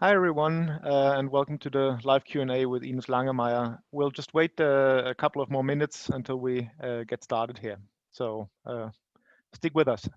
Hi everyone, and welcome to the live Q&A with Ines Langemeyer. We'll just wait a couple of more minutes until we get started here. So stick with us.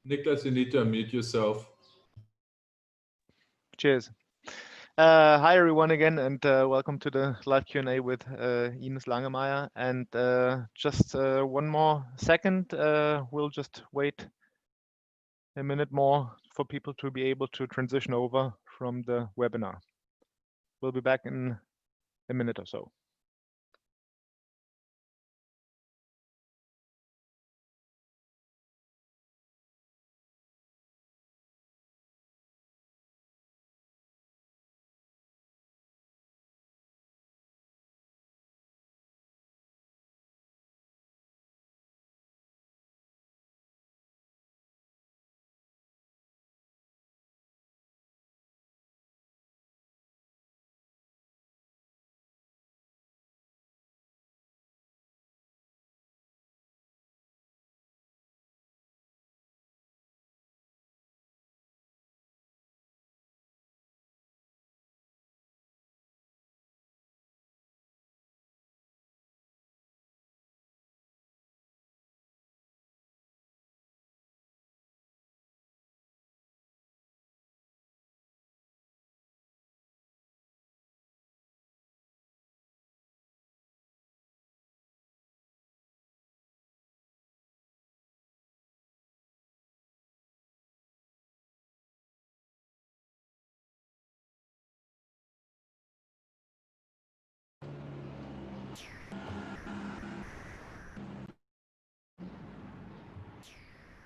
Niklas, you need to unmute yourself. Cheers. Hi everyone again, and welcome to the live Q&A with Ines Langemeyer. And just one more second, we'll just wait a minute more for people to be able to transition over from the webinar. We'll be back in a minute or so.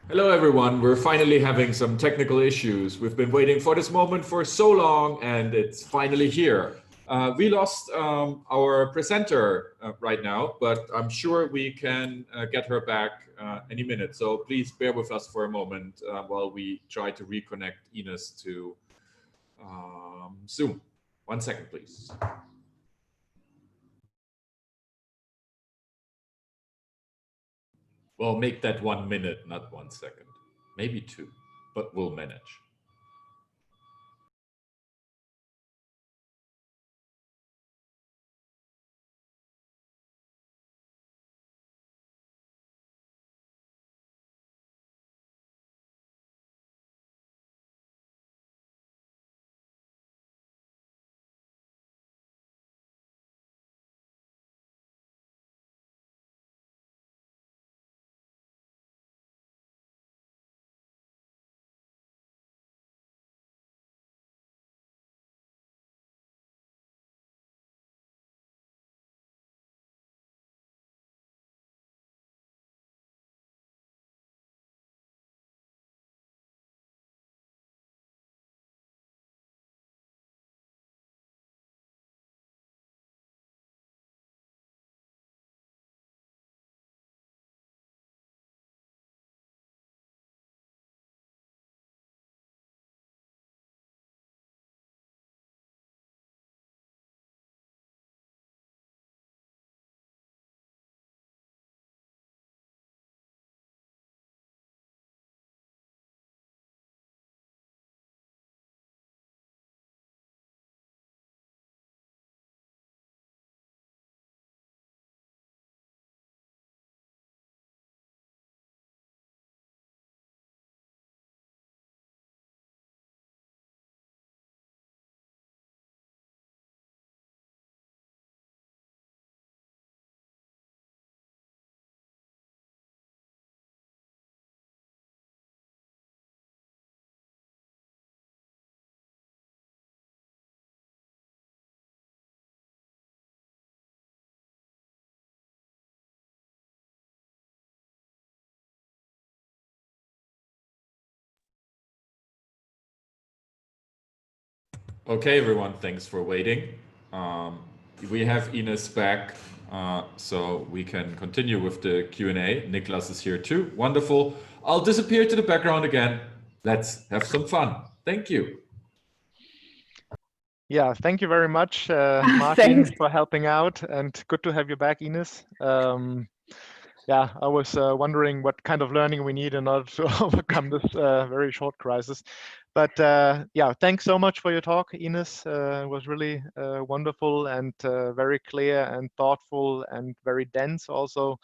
Hello, everyone. We're finally having some technical issues. We've been waiting for this moment for so long, and it's finally here. We lost our presenter right now, but I'm sure we can get her back any minute. So please bear with us for a moment while we try to reconnect Ines to Zoom. 1 second, please. Well, make that 1 minute, not 1 second. Maybe 2, but we'll manage. Okay, everyone, thanks for waiting. We have Ines back, so we can continue with the Q&A. Niklas is here too. Wonderful. I'll disappear to the background again. Let's have some fun. Thank you. Yeah, thank you very much, Martin, Thanks. for helping out, and good to have you back, Ines. Yeah, I was wondering what kind of learning we need in order to overcome this very short crisis. But yeah, thanks so much for your talk, Ines. It was really wonderful and very clear and thoughtful and very dense also.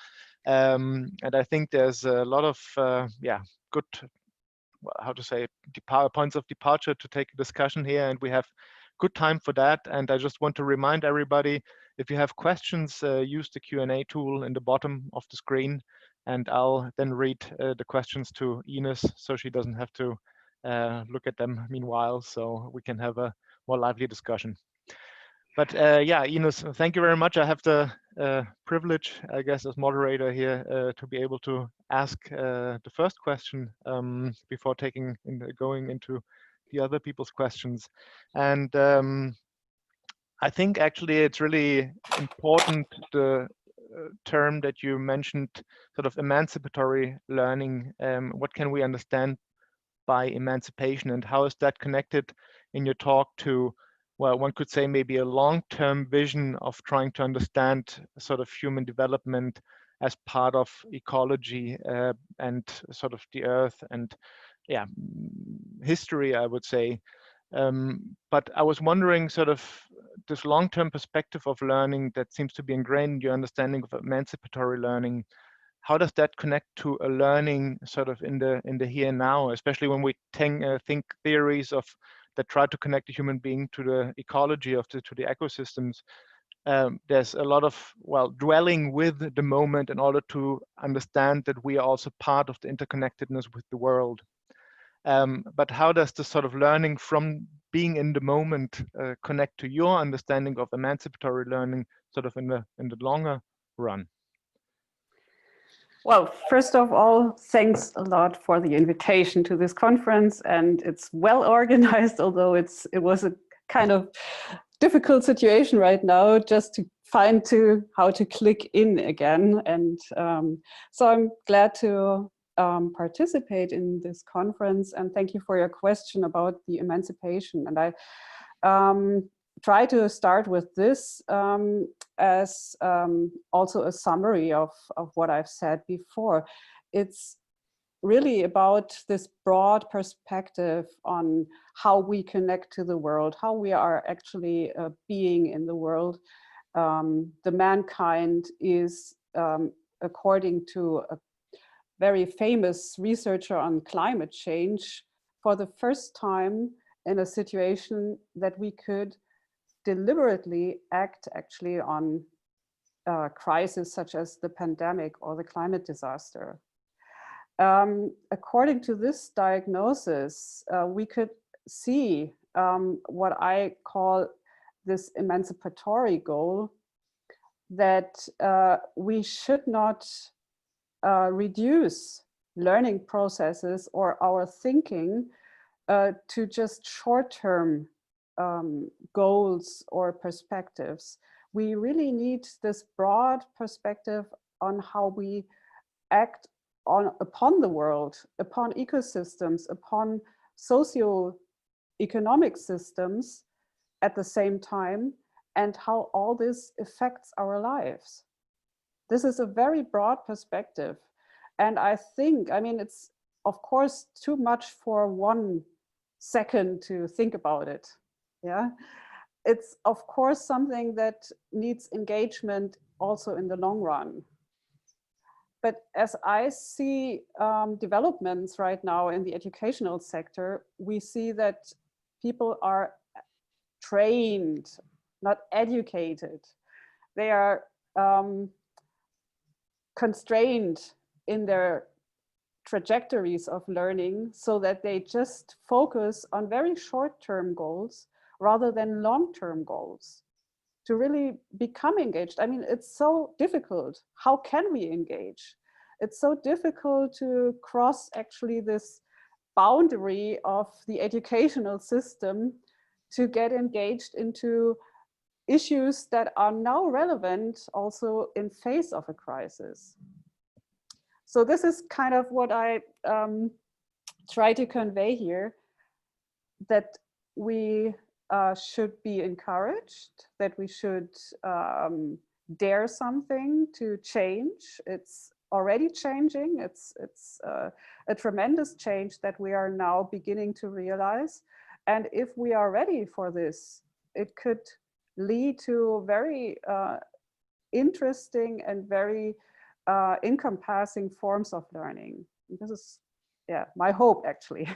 And I think there's a lot of yeah, good, how to say, points of departure to take a discussion here, and we have good time for that. And I just want to remind everybody, if you have questions, use the Q&A tool in the bottom of the screen, and I'll then read the questions to Ines so she doesn't have to look at them meanwhile, so we can have a more lively discussion. But yeah, Ines, thank you very much. I have the privilege, I guess, as moderator here to be able to ask the first question before going into the other people's questions. And I think actually it's really important, the term that you mentioned, sort of emancipatory learning. What can we understand by emancipation, and how is that connected in your talk to, well, one could say maybe a long-term vision of trying to understand sort of human development as part of ecology and sort of the earth and, yeah, history, I would say. But I was wondering, sort of this long-term perspective of learning that seems to be ingrained in your understanding of emancipatory learning, how does that connect to a learning sort of in the here and now, especially when we think theories of that try to connect the human being to the ecology of to the ecosystems? There's a lot of, well, dwelling with the moment in order to understand that we are also part of the interconnectedness with the world. But how does this sort of learning from being in the moment connect to your understanding of emancipatory learning sort of in the longer run? Well, first of all, thanks a lot for the invitation to this conference, and it's well organized, although it was a kind of difficult situation right now just to find how to click in again. And so I'm glad to participate in this conference, and thank you for your question about the emancipation. And I try to start with this as also a summary of what I've said before. It's really about this broad perspective on how we connect to the world, how we are actually a being in the world. The mankind is, according to a very famous researcher on climate change, for the first time in a situation that we could deliberately act actually on crises such as the pandemic or the climate disaster. According to this diagnosis, we could see what I call this emancipatory goal, that we should not reduce learning processes or our thinking to just short-term goals or perspectives. We really need this broad perspective on how we act upon the world, upon ecosystems, upon socio-economic systems at the same time, and how all this affects our lives. This is a very broad perspective. And I think, I mean, it's of course too much for 1 second to think about it. Yeah, it's of course something that needs engagement also in the long run. But as I see developments right now in the educational sector, we see that people are trained, not educated. They are constrained in their trajectories of learning so that they just focus on very short-term goals rather than long-term goals to really become engaged. I mean, it's so difficult. How can we engage? It's so difficult to cross actually this boundary of the educational system to get engaged into issues that are now relevant also in face of a crisis. So this is kind of what I try to convey here, that we should be encouraged, that we should dare something to change. It's already changing. It's a tremendous change that we are now beginning to realize. And if we are ready for this, it could lead to very interesting and very encompassing forms of learning. This is, yeah, my hope actually.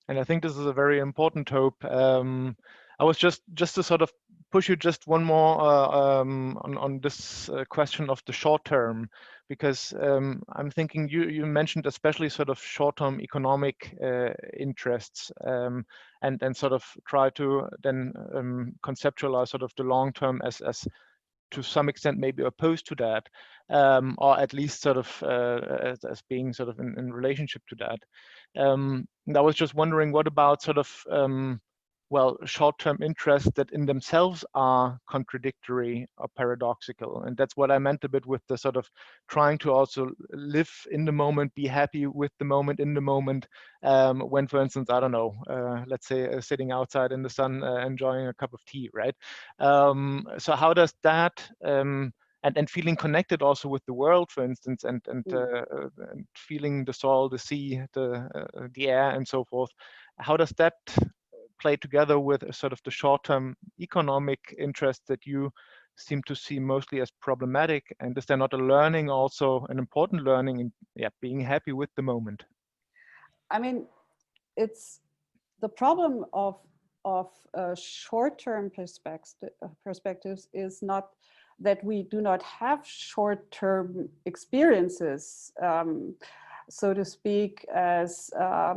And I think this is a very important hope. I was just to sort of push you just one more on this question of the short term, because I'm thinking you mentioned especially sort of short-term economic interests, and sort of try to then conceptualize sort of the long term as to some extent maybe opposed to that, or at least sort of as being sort of in relationship to that. And I was just wondering, what about sort of well, short-term interests that in themselves are contradictory or paradoxical? And that's what I meant a bit with the sort of trying to also live in the moment, be happy with the moment, in the moment, when, for instance, I don't know, let's say sitting outside in the sun, enjoying a cup of tea, right? So how does that, and feeling connected also with the world, for instance, and feeling the soil, the sea, the air, and so forth, how does that play together with sort of the short-term economic interest that you seem to see mostly as problematic? And is there not a learning, also an important learning in being happy with the moment? I mean, it's the problem of short-term perspectives is not that we do not have short-term experiences, so to speak, as, I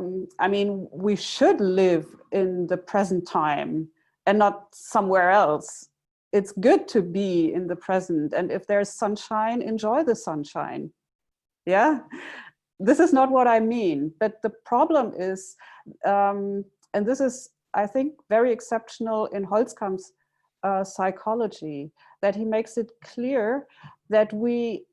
mean, we should live in the present time and not somewhere else. It's good to be in the present. And if there's sunshine, enjoy the sunshine. Yeah, this is not what I mean. But the problem is, and this is, I think, very exceptional in Holzkamp's psychology, that he makes it clear that we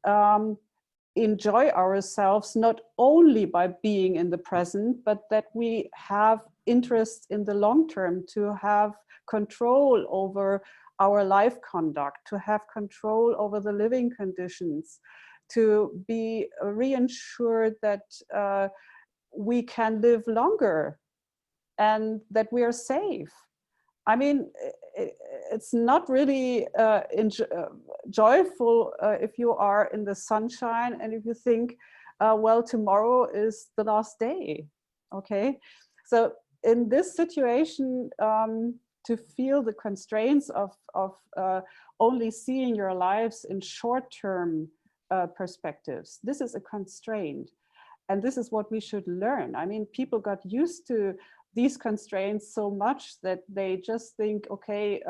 enjoy ourselves not only by being in the present, but that we have interest in the long term, to have control over our life conduct, to have control over the living conditions, to be reassured that we can live longer and that we are safe. I mean, it's not really joyful if you are in the sunshine and if you think, well, tomorrow is the last day, okay? So in this situation, to feel the constraints of only seeing your lives in short-term perspectives, this is a constraint. And this is what we should learn. I mean, people got used to these constraints so much that they just think, okay,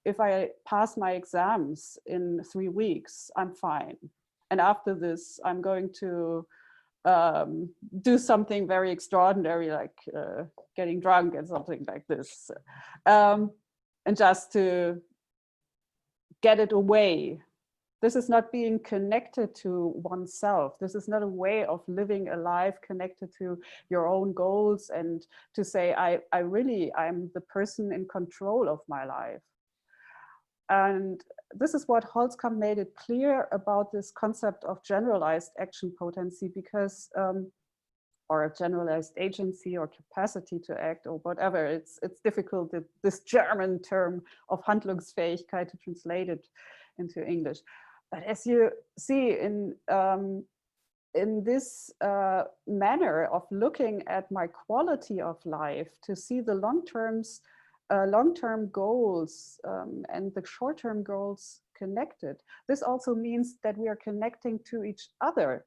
if I pass my exams in 3 weeks, I'm fine. And after this, I'm going to do something very extraordinary, like getting drunk and something like this. And just to get it away. This is not being connected to oneself. This is not a way of living a life connected to your own goals and to say, I'm the person in control of my life. And this is what Holzkamp made it clear about this concept of generalized action potency, because, or a generalized agency or capacity to act or whatever. It's difficult, this German term of Handlungsfähigkeit, to translate it into English. But as you see in this manner of looking at my quality of life, to see the long-term goals and the short-term goals connected, this also means that we are connecting to each other.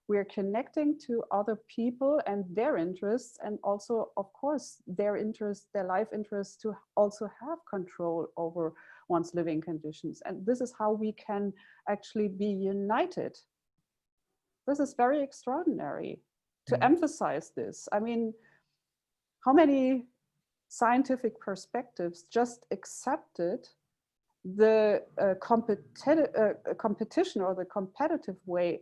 We are connecting to other people and their interests, and also, of course, their interests, their life interests, to also have control over one's living conditions. And this is how we can actually be united. This is very extraordinary to emphasize this. I mean, how many scientific perspectives just accepted the competition or the competitive way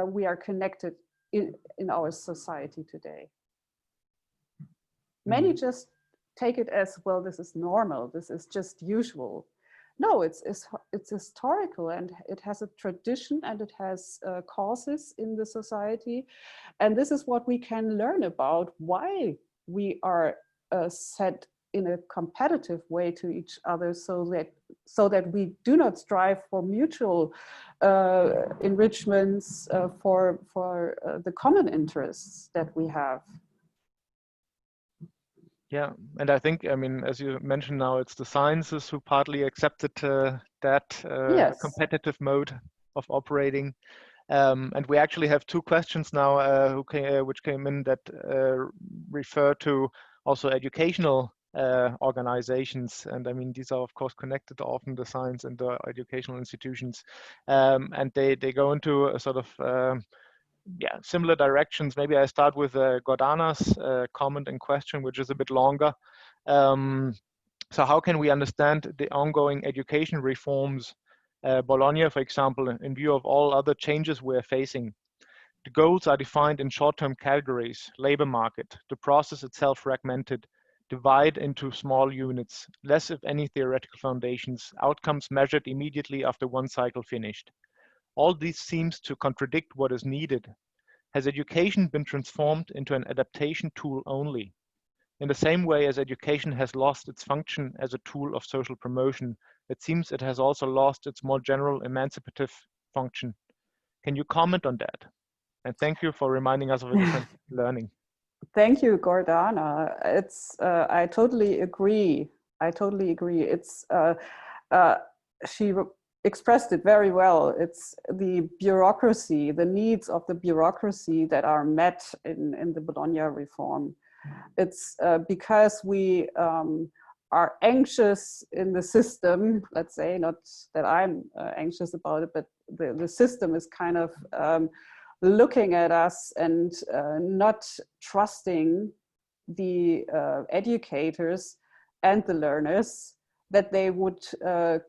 we are connected in our society today. Many just take it as, well, this is normal, this is just usual. No, it's historical, and it has a tradition, and it has causes in the society. And this is what we can learn about, why we are set in a competitive way to each other, so that we do not strive for mutual enrichments for the common interests that we have. Yeah, and I think, I mean, as you mentioned now, it's the sciences who partly accepted that Yes. competitive mode of operating. And we actually have two questions now which came in that refer to also educational organizations. And I mean, these are of course connected often, the science and the educational institutions. And they go into a sort of similar directions. Maybe I start with Gordana's comment and question, which is a bit longer. So how can we understand the ongoing education reforms, Bologna, for example, in view of all other changes we're facing? The goals are defined in short-term categories: labor market, the process itself fragmented, divide into small units, less if any theoretical foundations, outcomes measured immediately after one cycle finished. All this seems to contradict what is needed. Has education been transformed into an adaptation tool only? In the same way as education has lost its function as a tool of social promotion, it seems it has also lost its more general emancipative function. Can you comment on that? And thank you for reminding us of a different learning. Thank you, Gordana. It's I totally agree. It's she expressed it very well. It's the bureaucracy, the needs of the bureaucracy that are met in the Bologna reform. It's because we are anxious in the system, let's say, not that I'm anxious about it, but the system is kind of looking at us and not trusting the educators and the learners that they would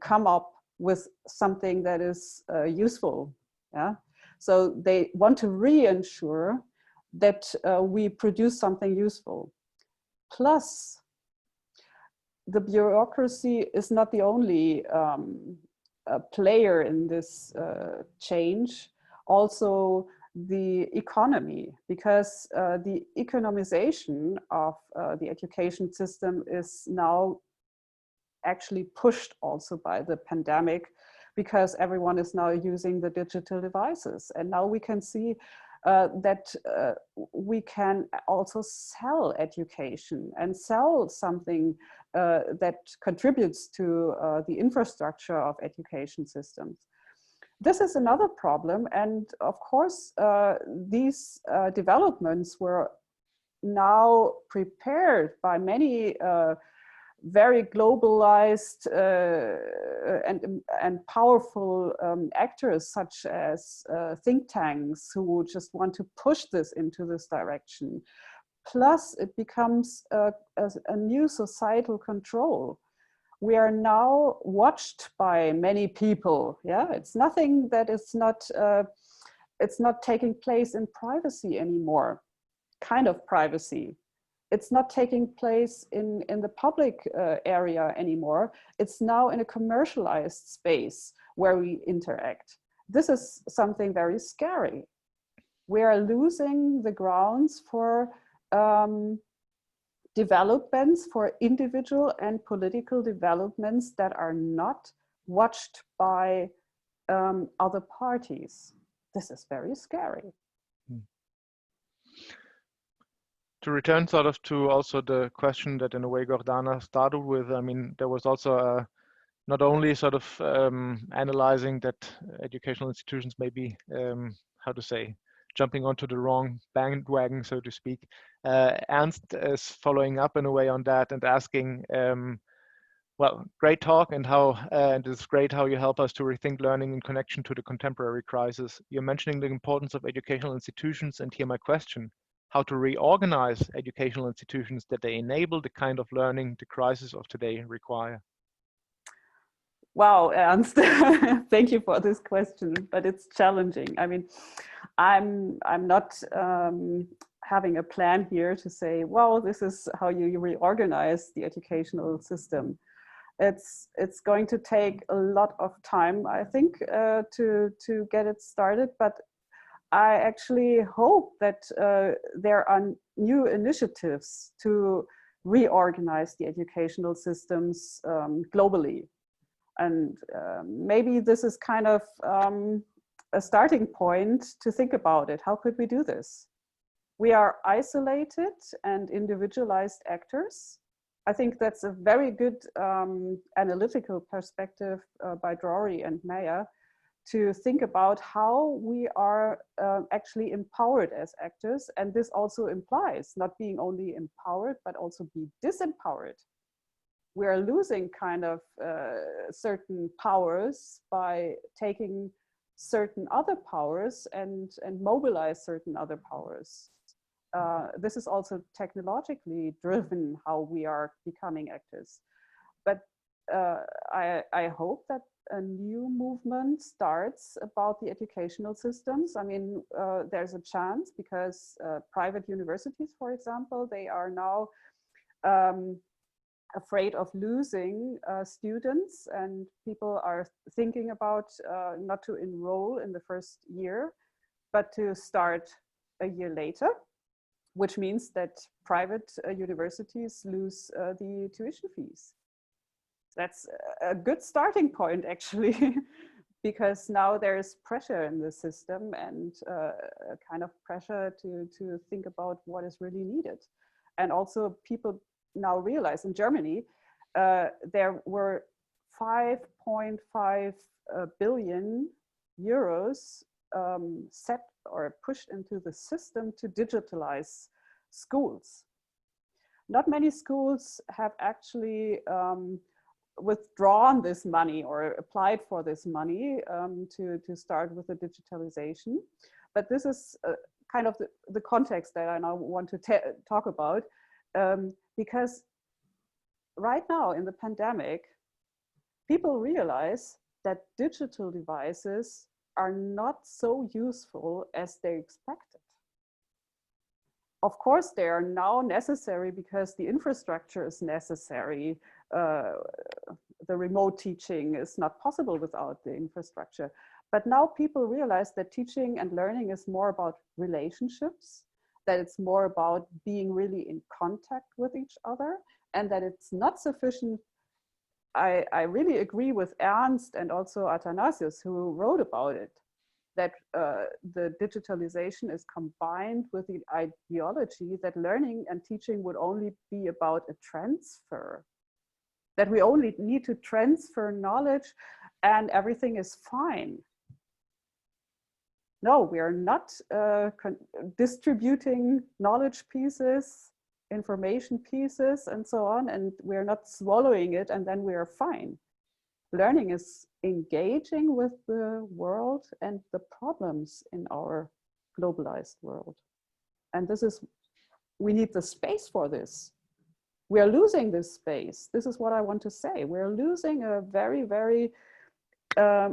come up with something that is useful. Yeah, so they want to reassure that we produce something useful. Plus, the bureaucracy is not the only player in this change. Also, the economy, because the economization of the education system is now actually pushed also by the pandemic, because everyone is now using the digital devices. And now we can see that we can also sell education and sell something that contributes to the infrastructure of education systems. This is another problem. And of course, these developments were now prepared by many very globalized and powerful actors, such as think tanks, who just want to push this into this direction. Plus, it becomes a new societal control. We are now watched by many people. Yeah, it's nothing that is not, it's not taking place in privacy anymore, kind of privacy. It's not taking place in the public area anymore. It's now in a commercialized space where we interact. This is something very scary. We are losing the grounds for developments, for individual and political developments that are not watched by other parties. This is very scary. To return sort of to also the question that in a way Gordana started with, I mean, there was also not only sort of analyzing that educational institutions may be, how to say, jumping onto the wrong bandwagon, so to speak. Ernst is following up in a way on that and asking, well, great talk, and how, and it's great how you help us to rethink learning in connection to the contemporary crisis. You're mentioning the importance of educational institutions, and here my question. how to reorganize educational institutions that they enable the kind of learning the crisis of today require? Wow, Ernst, thank you for this question, but it's challenging. I mean, I'm not having a plan here to say, well, this is how you reorganize the educational system. It's going to take a lot of time, I think, to get it started. But I actually hope that there are new initiatives to reorganize the educational systems globally. And maybe this is kind of a starting point to think about it. How could we do this? We are isolated and individualized actors. I think that's a very good analytical perspective by Drury and Meyer to think about how we are actually empowered as actors. And this also implies not being only empowered, but also be disempowered. We are losing kind of certain powers by taking certain other powers and mobilize certain other powers. This is also technologically driven how we are becoming actors. But I hope that a new movement starts about the educational systems. I mean, there's a chance because private universities, for example, they are now afraid of losing students, and people are thinking about not to enroll in the first year, but to start a year later, which means that private universities lose the tuition fees. That's a good starting point, actually, because now there's pressure in the system and a kind of pressure to think about what is really needed. And also people now realize in Germany, there were 5.5 billion euros set or pushed into the system to digitalize schools. Not many schools have actually withdrawn this money or applied for this money to start with the digitalization. But this is kind of the context that I now want to talk about. Because right now in the pandemic, people realize that digital devices are not so useful as they expected. Of course, they are now necessary because the infrastructure is necessary. The remote teaching is not possible without the infrastructure. But now people realize that teaching and learning is more about relationships, that it's more about being really in contact with each other, and that it's not sufficient. I really agree with Ernst and also Athanasius, who wrote about it, that the digitalization is combined with the ideology that learning and teaching would only be about a transfer, that we only need to transfer knowledge and everything is fine. No, we are not distributing knowledge pieces, information pieces, and so on, and we're not swallowing it and then we are fine. Learning is engaging with the world and the problems in our globalized world. And this is, we need the space for this. We are losing this space. This is what I want to say. We're losing a very, very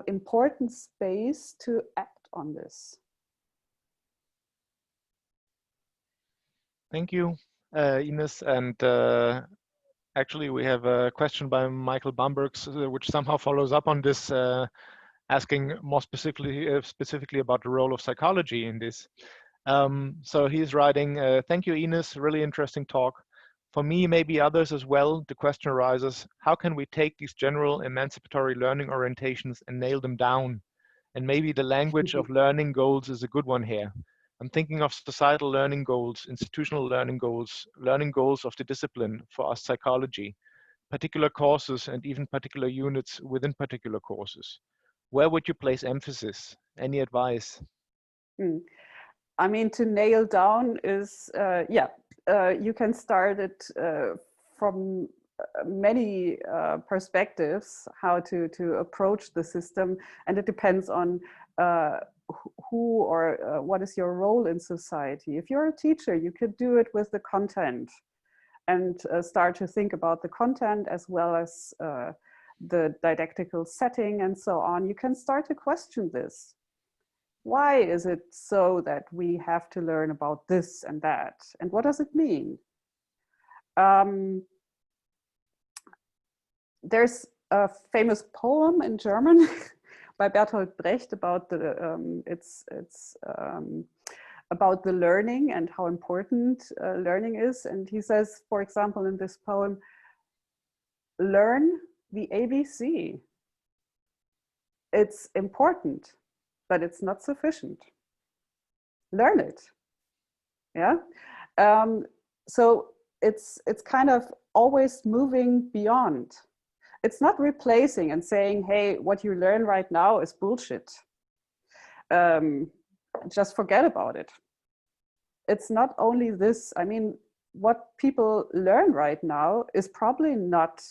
important space to act on this. Thank you, Ines. And actually, we have a question by Michael Bambergs, which somehow follows up on this, asking more specifically about the role of psychology in this. So he's writing, thank you, Ines, really interesting talk. For me, maybe others as well, the question arises, how can we take these general emancipatory learning orientations and nail them down? And maybe the language of learning goals is a good one here. I'm thinking of societal learning goals, institutional learning goals of the discipline for us psychology, particular courses and even particular units within particular courses. Where would you place emphasis? Any advice? I mean, to nail down is, you can start it from many perspectives, how to approach the system. And it depends on who or what is your role in society. If you're a teacher, you could do it with the content and start to think about the content as well as the didactical setting and so on. You can start to question this. Why is it so that we have to learn about this and that? And what does it mean? There's a famous poem in German by Bertolt Brecht about the about the learning and how important learning is. And he says, for example, in this poem, learn the ABC. It's important, but it's not sufficient. Learn it. Yeah. So it's kind of always moving beyond. It's not replacing and saying, hey, what you learn right now is bullshit. Just forget about it. It's not only this. I mean, what people learn right now is probably not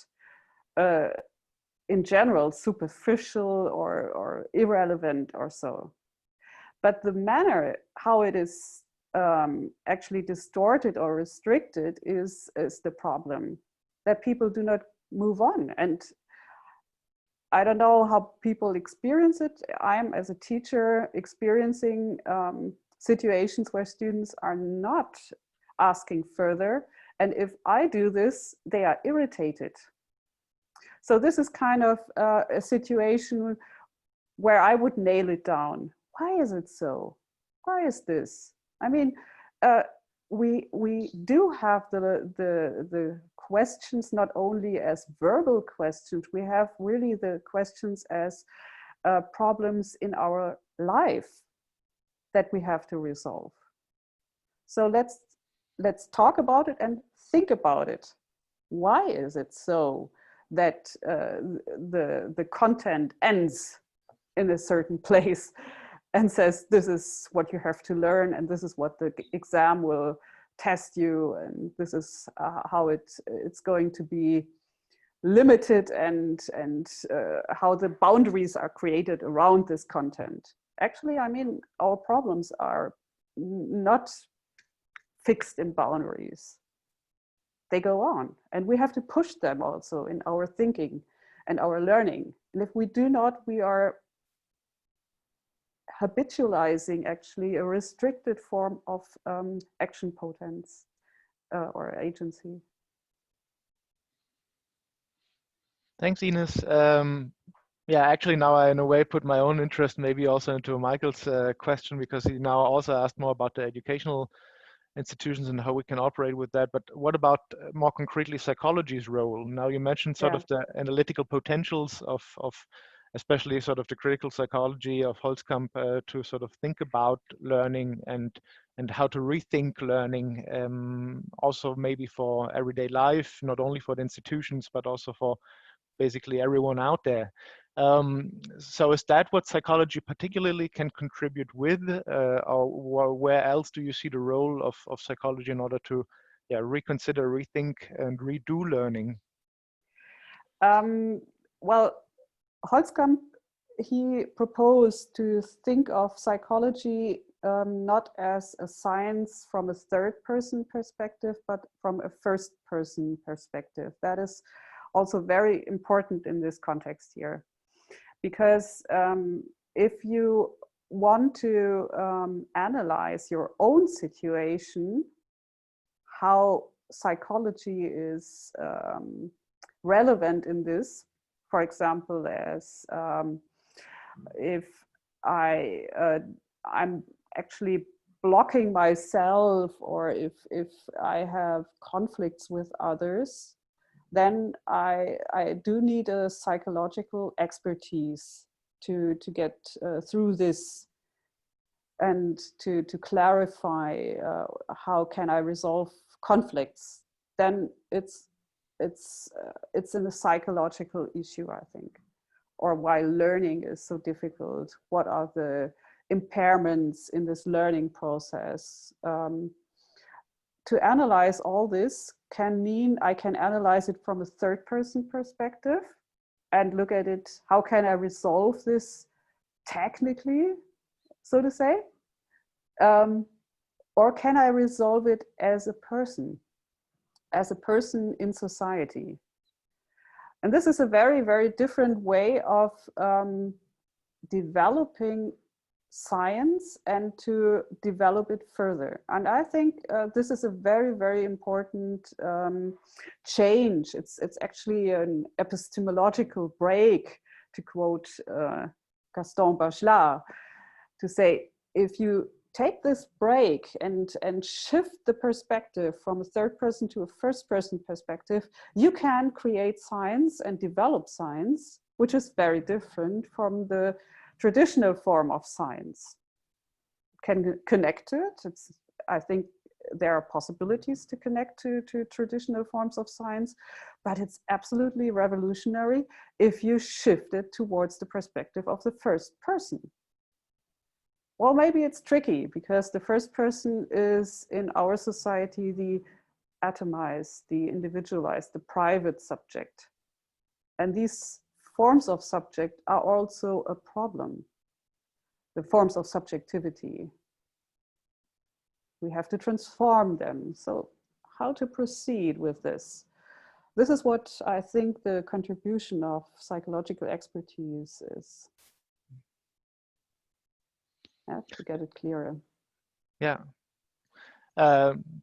in general superficial or irrelevant or so. But the manner how it is actually distorted or restricted is the problem, that people do not move on. And I don't know how people experience it. I'm, as a teacher, experiencing situations where students are not asking further. And if I do this, they are irritated. So this is kind of a situation where I would nail it down. Why is it so? Why is this? I mean, we do have the questions not only as verbal questions, we have really the questions as problems in our life that we have to resolve. So let's talk about it and think about it. Why is it so that the content ends in a certain place and says, this is what you have to learn, and this is what the exam will test you, and this is how it's going to be limited, and how the boundaries are created around this content. Actually, I mean, our problems are not fixed in boundaries. They go on, and we have to push them also in our thinking and our learning. And if we do not, we are habitualizing actually a restricted form of action potence or agency. Thanks, Ines. Yeah, actually now I in a way put my own interest maybe also into Michael's question, because he now also asked more about the educational institutions and how we can operate with that. But what about more concretely psychology's role? Now you mentioned sort of the analytical potentials of especially sort of the critical psychology of Holzkamp to sort of think about learning and how to rethink learning, also maybe for everyday life, not only for the institutions, but also for basically everyone out there. So is that what psychology particularly can contribute with, or where else do you see the role of psychology in order to reconsider, rethink, and redo learning? Well, Holzkamp, he proposed to think of psychology not as a science from a third-person perspective, but from a first-person perspective. That is also very important in this context here, because if you want to analyze your own situation, how psychology is relevant in this, for example, as if I'm actually blocking myself, or if I have conflicts with others, then I do need a psychological expertise to get through this, and to clarify how can I resolve conflicts. Then it's in a psychological issue, I think, or why learning is so difficult. What are the impairments in this learning process? To analyze all this can mean I can analyze it from a third-person perspective and look at it, how can I resolve this technically? so to say? Or can I resolve it as a person in society? And this is a very, very different way of developing science and to develop it further. And I think this is a very, very important change. It's actually an epistemological break, to quote Gaston Bachelard, to say, if you take this break and shift the perspective from a third person to a first person perspective, you can create science and develop science, which is very different from the traditional form of science. Can connect to it. I think there are possibilities to connect to traditional forms of science, but it's absolutely revolutionary if you shift it towards the perspective of the first person. Well, maybe it's tricky because the first person is in our society the atomized, the individualized, the private subject. And these forms of subject are also a problem. The forms of subjectivity. We have to transform them. So how to proceed with this? This is what I think the contribution of psychological expertise is. Yeah, to get it clearer. Yeah.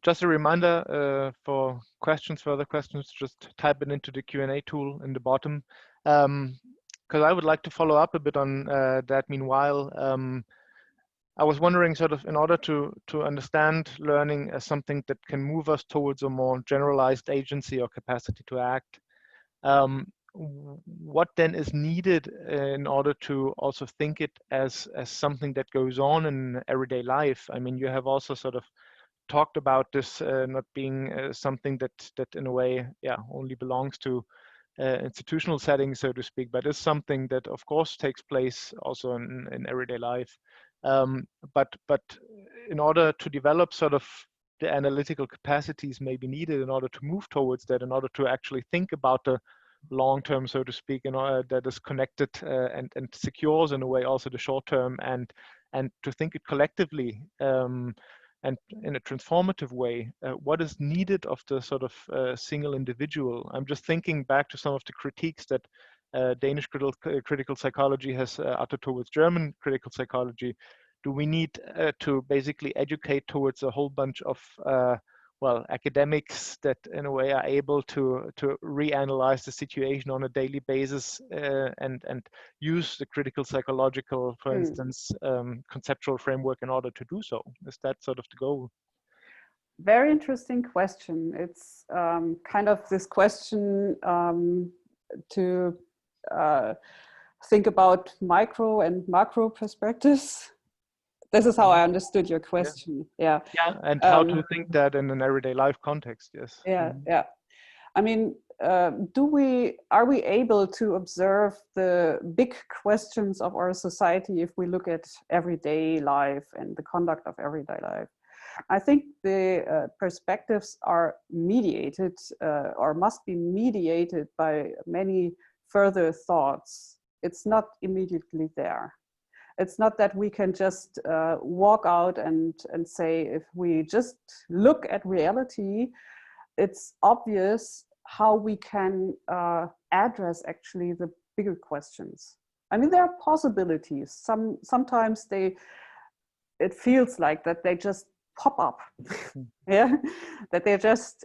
Just a reminder for questions, further questions, just type it into the Q&A tool in the bottom. Because I would like to follow up a bit on that. Meanwhile, I was wondering, sort of, in order to understand learning as something that can move us towards a more generalized agency or capacity to act, what then is needed in order to also think it as something that goes on in everyday life? I mean, you have also sort of talked about this not being something that in a way, yeah, only belongs to institutional settings, so to speak, but is something that of course takes place also in everyday life. But in order to develop sort of the analytical capacities may be needed in order to move towards that, in order to actually think about the long term, so to speak, in order that is connected and secures in a way also the short term, and to think it collectively and in a transformative way. What is needed of the sort of single individual? I'm just thinking back to some of the critiques that Danish critical psychology has uttered towards German critical psychology. Do we need to basically educate towards a whole bunch of well, academics that in a way are able to reanalyze the situation on a daily basis and use the critical psychological, for instance, conceptual framework in order to do so? Is that sort of the goal? Very interesting question. It's kind of this question to think about micro and macro perspectives. This is how I understood your question. Yeah. And how to think that in an everyday life context? Yes. Yeah. I mean, are we able to observe the big questions of our society if we look at everyday life and the conduct of everyday life? I think the perspectives are mediated or must be mediated by many further thoughts. It's not immediately there. It's not that we can just walk out and say, if we just look at reality, it's obvious how we can address actually the bigger questions. I mean, there are possibilities. Sometimes it feels like that they just pop up, yeah, that they're just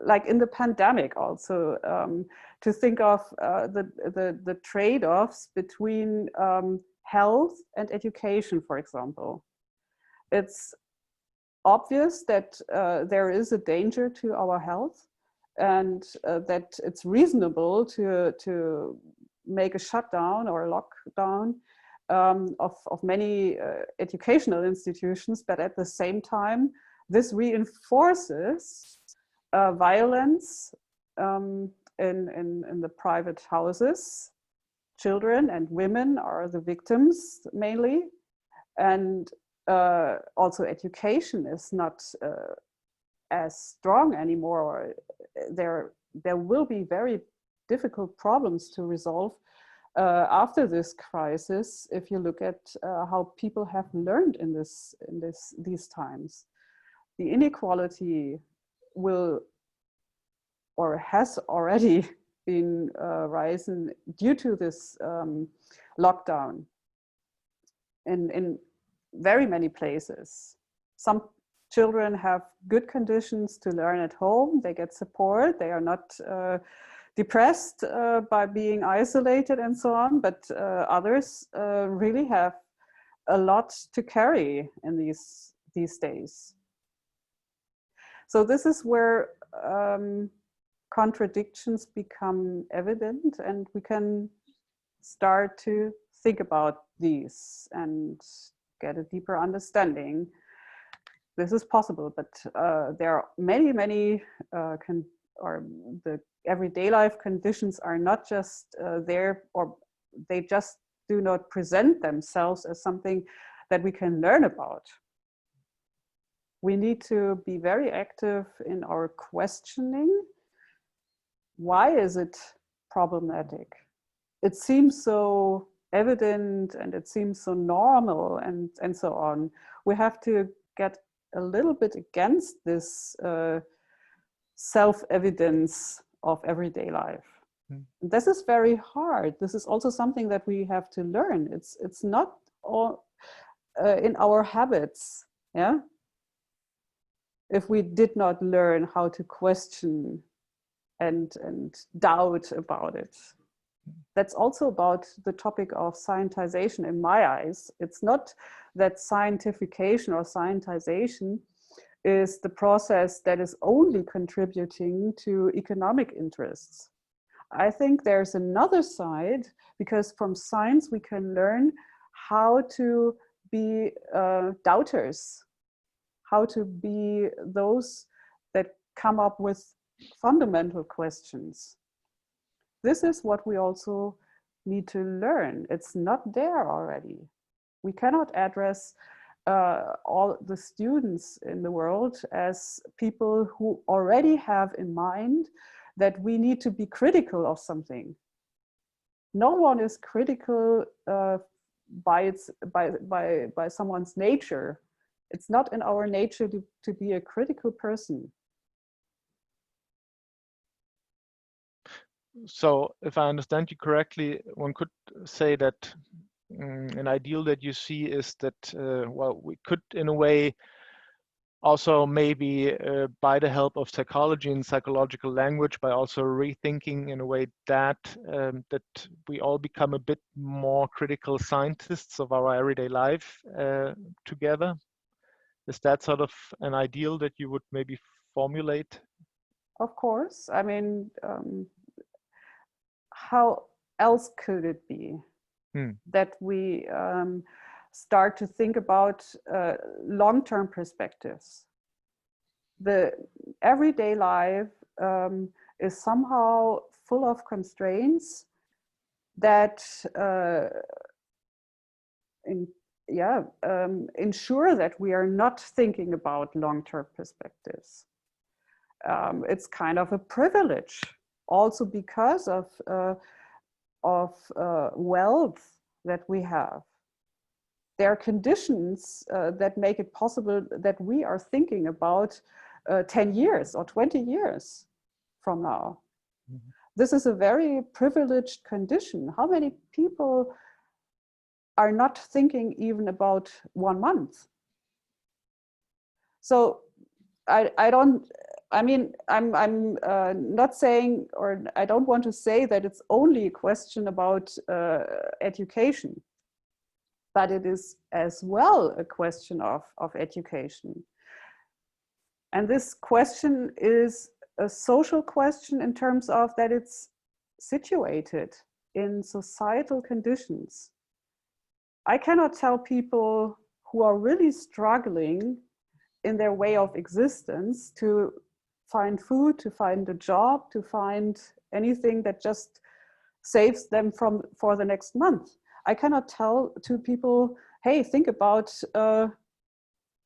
like in the pandemic also, to think of the trade-offs between health and education, for example. It's obvious that there is a danger to our health, and that it's reasonable to make a shutdown or a lockdown of many educational institutions, but at the same time, this reinforces violence in the private houses. Children and women are the victims mainly, and also education is not as strong anymore. There will be very difficult problems to resolve after this crisis, if you look at how people have learned in these times, the inequality will or has already been rising due to this lockdown in very many places. Some children have good conditions to learn at home. They get support. They are not depressed by being isolated and so on. But others really have a lot to carry in these days. So this is where contradictions become evident, and we can start to think about these and get a deeper understanding. This is possible, but there are many the everyday life conditions are not just there, or they just do not present themselves as something that we can learn about. We need to be very active in our questioning. Why is it problematic? It seems so evident and it seems so normal and so on. We have to get a little bit against this self-evidence of everyday life. This is very hard. This is also something that we have to learn. It's not all in our habits, yeah? If we did not learn how to question and doubt about it. That's also about the topic of scientization in my eyes. It's not that scientification or scientization is the process that is only contributing to economic interests. I think there's another side, because from science we can learn how to be doubters, how to be those that come up with fundamental questions. This is what we also need to learn. It's not there already. We cannot address all the students in the world as people who already have in mind that we need to be critical of something. No one is critical by someone's nature. It's not in our nature to be a critical person. So if I understand you correctly, one could say that an ideal that you see is that, well, we could in a way also maybe by the help of psychology and psychological language, by also rethinking in a way that that we all become a bit more critical scientists of our everyday life together. Is that sort of an ideal that you would maybe formulate? Of course. I mean, how else could it be that we start to think about long-term perspectives? The everyday life is somehow full of constraints that ensure that we are not thinking about long-term perspectives. It's kind of a privilege, also because of wealth that we have. There are conditions that make it possible that we are thinking about 10 years or 20 years from now. Mm-hmm. This is a very privileged condition. How many people are not thinking even about 1 month? So I'm not saying, or I don't want to say that it's only a question about education, but it is as well a question of education. And this question is a social question in terms of that it's situated in societal conditions. I cannot tell people who are really struggling in their way of existence to find food, to find a job, to find anything that just saves them for the next month. I cannot tell to people, hey, think about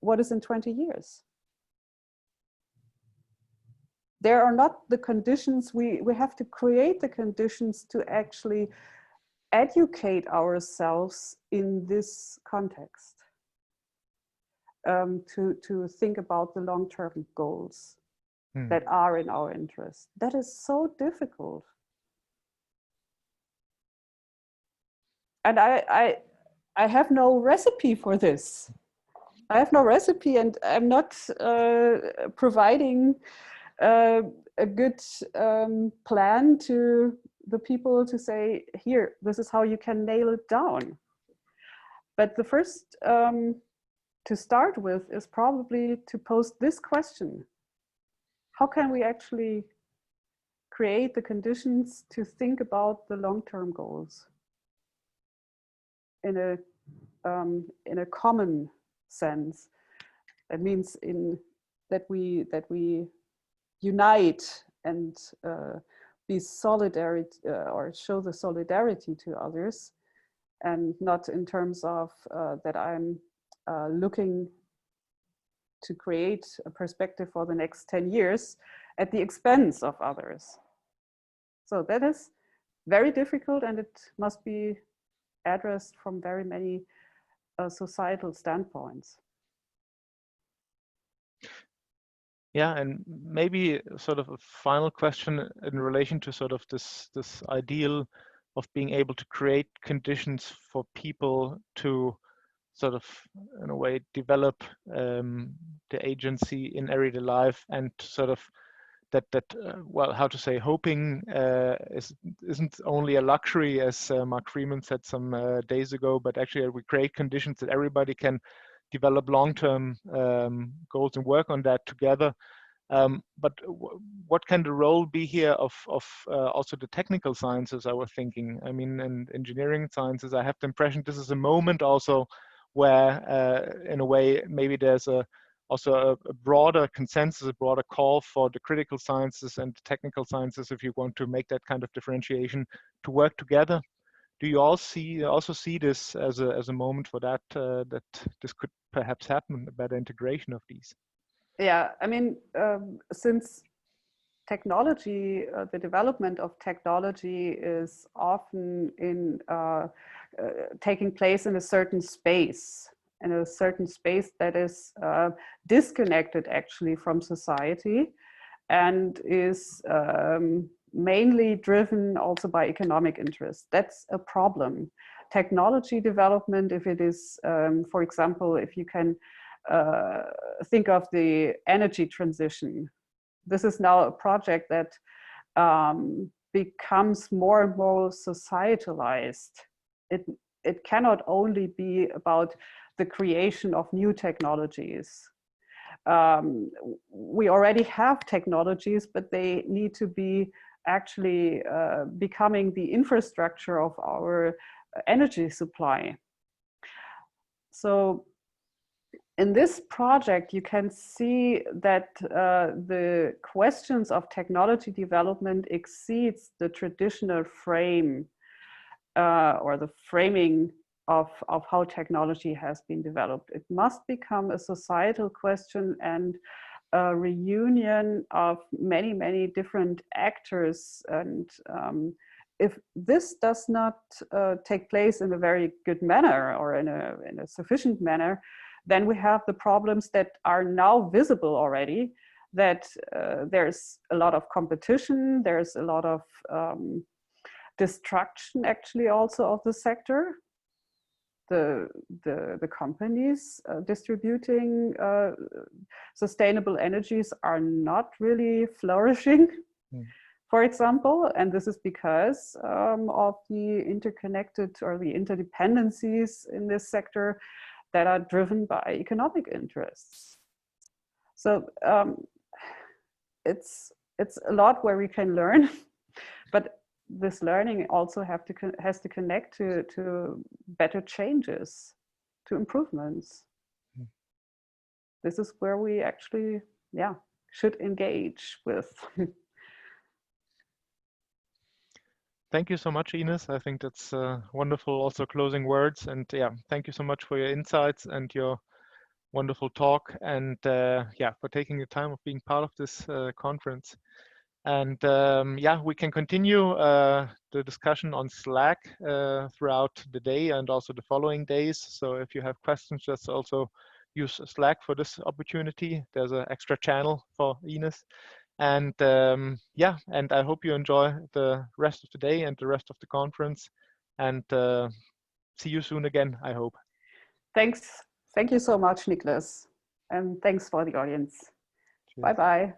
what is in 20 years. There are not the conditions, we have to create the conditions to actually educate ourselves in this context, to think about the long-term goals that are in our interest. That is so difficult. And I have no recipe for this. I have no recipe, and I'm not providing a good plan to the people to say, here, this is how you can nail it down. But the first to start with is probably to pose this question: how can we actually create the conditions to think about the long-term goals in a common sense? That means that we unite and be solidarity, or show the solidarity to others, and not in terms of that I'm looking to create a perspective for the next 10 years at the expense of others. So that is very difficult, and it must be addressed from very many societal standpoints. Yeah, and maybe sort of a final question in relation to sort of this ideal of being able to create conditions for people to sort of, in a way, develop the agency in everyday life, and sort of that well, how to say, hoping isn't only a luxury, as Mark Freeman said some days ago, but actually we create conditions that everybody can develop long-term goals and work on that together. But what can the role be here of also the technical sciences? I was thinking, I mean, and engineering sciences, I have the impression this is a moment also where, in a way, maybe there's also a broader consensus, a broader call for the critical sciences and the technical sciences, if you want to make that kind of differentiation, to work together. Do you all also see this as a moment for that, that this could perhaps happen, a better integration of these? Yeah, I mean, since technology, the development of technology is often taking place in a certain space, that is disconnected actually from society, and is mainly driven also by economic interest. That's a problem. Technology development, if it is, for example, if you can think of the energy transition, this is now a project that becomes more and more societalized. It cannot only be about the creation of new technologies. We already have technologies, but they need to be actually becoming the infrastructure of our energy supply. So in this project, you can see that the questions of technology development exceeds the traditional frame or the framing of how technology has been developed. It must become a societal question and a reunion of many, many different actors. And if this does not take place in a very good manner or in a sufficient manner, then we have the problems that are now visible already, that there's a lot of competition, there's a lot of destruction actually also of the sector. The companies distributing sustainable energies are not really flourishing, for example, and this is because of the interconnected or the interdependencies in this sector that are driven by economic interests. So it's a lot where we can learn, but this learning also has to connect to better changes, to improvements. This is where we actually, should engage with. Thank you so much, Ines. I think that's wonderful, also closing words. And thank you so much for your insights and your wonderful talk, and for taking the time of being part of this conference. And yeah, we can continue the discussion on Slack throughout the day and also the following days. So if you have questions, just also use Slack for this opportunity. There's an extra channel for Ines. And yeah, and I hope you enjoy the rest of the day and the rest of the conference. And see you soon again, I hope. Thanks. Thank you so much, Niklas. And thanks for the audience. Cheers. Bye-bye.